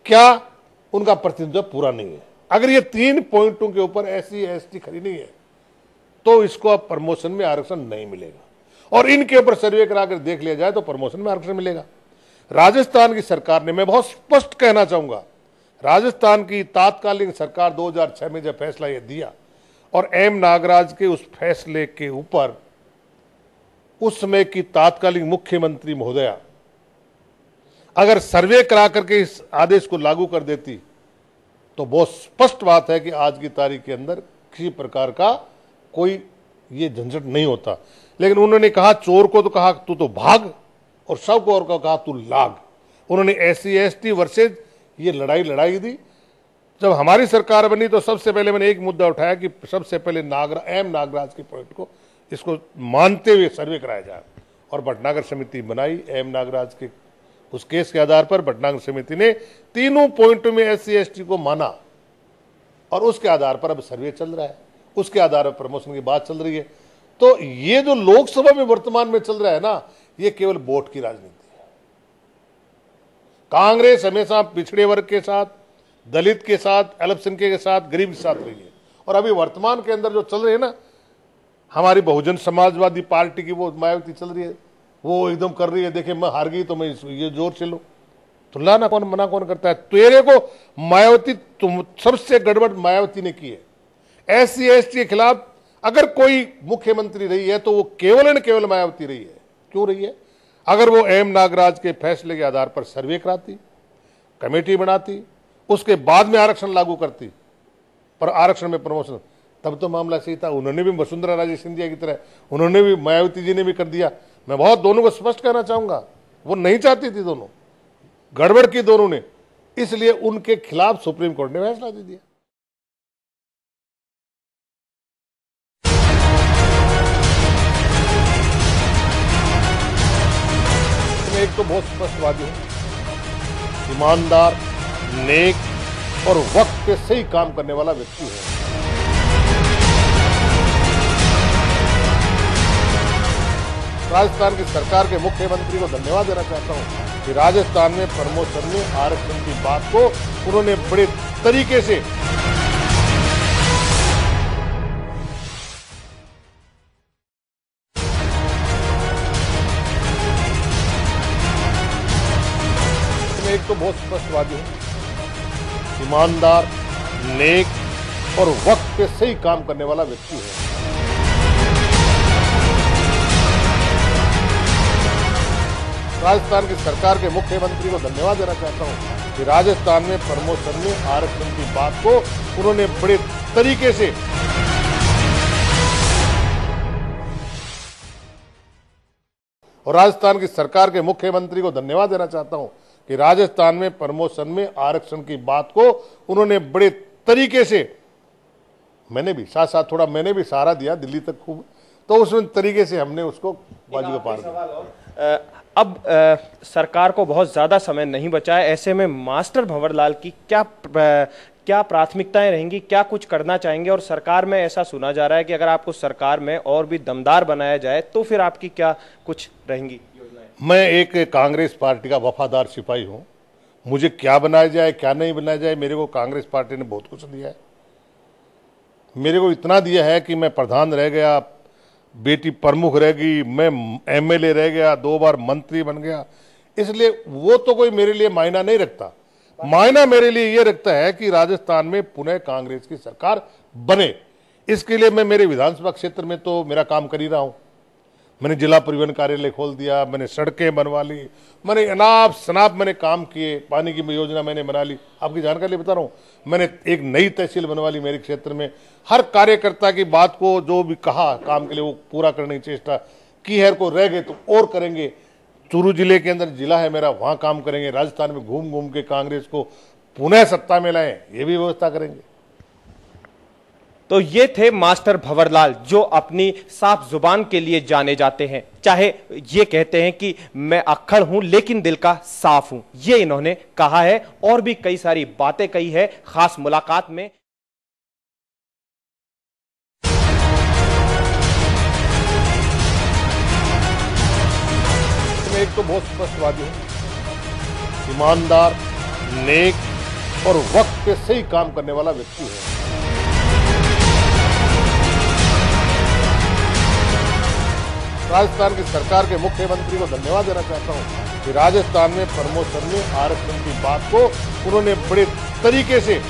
क्या उनका प्रतिनिधित्व पूरा नहीं है। अगर ये 3 पॉइंटों के ऊपर SC ST खड़ी नहीं है तो इसको अब प्रमोशन में आरक्षण नहीं मिलेगा, और इनके ऊपर सर्वे कराकर देख लिया जाए तो प्रमोशन में आरक्षण मिलेगा। राजस्थान की सरकार ने, मैं बहुत स्पष्ट कहना चाहूंगा, राजस्थान की तात्कालिक सरकार 2006 में जब फैसला ये दिया और M नागराज के उस फैसले के ऊपर उस समय की तात्कालिक मुख्यमंत्री महोदया अगर सर्वे करा करके इस आदेश को लागू कर देती तो बहुत स्पष्ट बात है कि आज की तारीख के अंदर किसी प्रकार का कोई ये झंझट नहीं होता। लेकिन उन्होंने कहा, चोर को तो कहा तू तो भाग, और शव को और को कहा तू लाग। उन्होंने SC ST वर्सेज ये लड़ाई लड़ाई दी। जब हमारी सरकार बनी तो सबसे पहले मैंने एक मुद्दा उठाया कि सबसे पहले M नागराज के पॉइंट को, इसको मानते हुए सर्वे कराया जाए, और भटनागर समिति बनाई। M नागराज के उस केस के आधार पर भटनागर समिति ने तीनों पॉइंटों में SC ST को माना, और उसके आधार पर अब सर्वे चल रहा है, उसके आधार पर प्रमोशन की बात चल रही है। तो ये जो लोकसभा में वर्तमान में चल रहा है ना, ये केवल वोट की राजनीति है। कांग्रेस हमेशा पिछड़े वर्ग के साथ, दलित के साथ, अल्पसंख्यक के साथ, गरीब के साथ रही है, और अभी वर्तमान के अंदर जो चल रही है ना, हमारी बहुजन समाजवादी पार्टी की वो मायावती चल रही है, वो एकदम कर रही है, देखिए मैं हार गई तो मैं ये जोर से लो, तो लाना कौन, मना कौन करता है। तेरे को मायावती, तुम सबसे गड़बड़ मायावती ने की है। SC ST के खिलाफ अगर कोई मुख्यमंत्री रही है तो वो केवल और केवल मायावती रही है। क्यों रही है? अगर वो M नागराज के फैसले के आधार पर सर्वे कराती, कमेटी बनाती, उसके बाद में आरक्षण लागू करती, पर आरक्षण में प्रमोशन, तब तो मामला सही था। उन्होंने भी वसुंधरा राजे सिंधिया की तरह, उन्होंने भी, मायावती जी ने भी कर दिया। मैं बहुत दोनों को स्पष्ट कहना चाहूंगा, वो नहीं चाहती थी, दोनों गड़बड़ की दोनों ने, इसलिए उनके खिलाफ सुप्रीम कोर्ट ने फैसला दे दिया। मैं एक तो बहुत स्पष्टवादी हूं, ईमानदार, नेक और वक्त पे सही काम करने वाला व्यक्ति है। राजस्थान की सरकार के मुख्यमंत्री को धन्यवाद देना चाहता हूं कि राजस्थान में प्रमोशन में आरक्षण की बात को उन्होंने बड़े तरीके से, मैं एक तो बहुत स्पष्टवादी हूं, ईमानदार, नेक और वक्त पे सही काम करने वाला व्यक्ति है। राजस्थान की सरकार के मुख्यमंत्री को धन्यवाद देना चाहता हूं कि राजस्थान में प्रमोशन में आरक्षण की बात को उन्होंने बड़े तरीके से, और राजस्थान की सरकार के मुख्यमंत्री को धन्यवाद देना चाहता हूं कि राजस्थान में प्रमोशन में आरक्षण की बात को उन्होंने बड़े तरीके से, मैंने भी साथ साथ थोड़ा मैंने भी सहारा दिया दिल्ली तक खूब, तो उस तरीके से हमने उसको बाजू का पार किया। अब सरकार को बहुत ज़्यादा समय नहीं बचा है, ऐसे में मास्टर भंवरलाल की क्या प्राथमिकताएं रहेंगी, क्या कुछ करना चाहेंगे? और सरकार में ऐसा सुना जा रहा है कि अगर आपको सरकार में और भी दमदार बनाया जाए तो फिर आपकी क्या कुछ रहेंगी योजनाएं? मैं एक कांग्रेस पार्टी का वफादार सिपाही हूं। मुझे क्या बनाया जाए, क्या नहीं बनाया जाए, मेरे को कांग्रेस पार्टी ने बहुत कुछ दिया है। मेरे को इतना दिया है कि मैं प्रधान रह गया, बेटी प्रमुख रह गई, मैं MLA रह गया, 2 बार मंत्री बन गया। इसलिए वो तो कोई मेरे लिए मायना नहीं रखता। मायना मेरे लिए ये रखता है कि राजस्थान में पुनः कांग्रेस की सरकार बने। इसके लिए मैं मेरे विधानसभा क्षेत्र में तो मेरा काम कर ही रहा हूं। मैंने जिला परिवहन कार्यालय खोल दिया, मैंने सड़कें बनवा ली, मैंने अनाप शनाप मैंने काम किए, पानी की योजना मैंने बना ली। आपकी जानकारी बता रहा हूँ, मैंने एक नई तहसील बनवा ली मेरे क्षेत्र में। हर कार्यकर्ता की बात को जो भी कहा काम के लिए वो पूरा करने की चेष्टा की है। को रह गए तो और करेंगे। चूरू जिले के अंदर जिला है मेरा, वहाँ काम करेंगे। राजस्थान में घूम घूम के कांग्रेस को पुनः सत्ता में लाएं, ये भी व्यवस्था करेंगे। तो ये थे मास्टर भंवरलाल, जो अपनी साफ जुबान के लिए जाने जाते हैं। चाहे ये कहते हैं कि मैं अक्खड़ हूं लेकिन दिल का साफ हूं, ये इन्होंने कहा है। और भी कई सारी बातें कही है खास मुलाकात में। मैं एक तो बहुत स्पष्टवादी हूं, ईमानदार, नेक और वक्त पे सही काम करने वाला व्यक्ति है। राजस्थान की सरकार के मुख्यमंत्री को धन्यवाद देना चाहता हूं कि राजस्थान में प्रमोशन में आरक्षण की बात को उन्होंने बड़े तरीके से